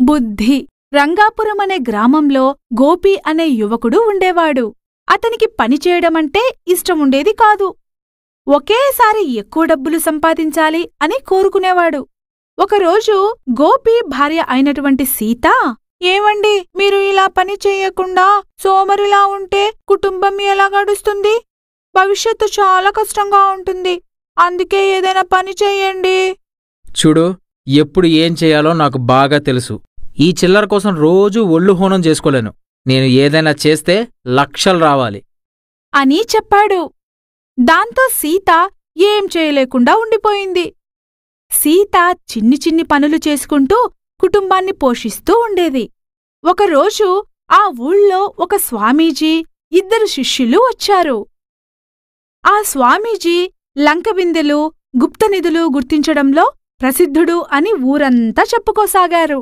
బుద్ధి. రంగాపురం అనే గ్రామంలో గోపి అనే యువకుడు ఉండేవాడు. అతనికి పనిచేయడమంటే ఇష్టముండేది కాదు. ఒకేసారి ఎక్కువ డబ్బులు సంపాదించాలి అని కోరుకునేవాడు. ఒకరోజు గోపి భార్య అయినటువంటి సీత, ఏమండి, మీరు ఇలా పని చెయ్యకుండా సోమరిలా ఉంటే కుటుంబం ఎలా గడుస్తుంది? భవిష్యత్తు చాలా కష్టంగా ఉంటుంది. అందుకే ఏదైనా పని చెయ్యండి. చూడు, ఎప్పుడు ఏం చెయ్యాలో నాకు బాగా తెలుసు. ఈ చిల్లర కోసం రోజూ ఒళ్ళు హోనం చేసుకోలేను. నేను ఏదైనా చేస్తే లక్షలు రావాలి అని చెప్పాడు. దాంతో సీత ఏం చేయలేకుండా ఉండిపోయింది. సీత చిన్ని చిన్ని పనులు చేసుకుంటూ కుటుంబాన్ని పోషిస్తూ ఉండేది. ఒకరోజు ఆ ఊళ్ళో ఒక స్వామీజీ, 2 శిష్యులు వచ్చారు. ఆ స్వామీజీ లంకబిందెలు, గుప్తనిధులు గుర్తించడంలో ప్రసిద్ధుడు అని ఊరంతా చెప్పుకోసాగారు.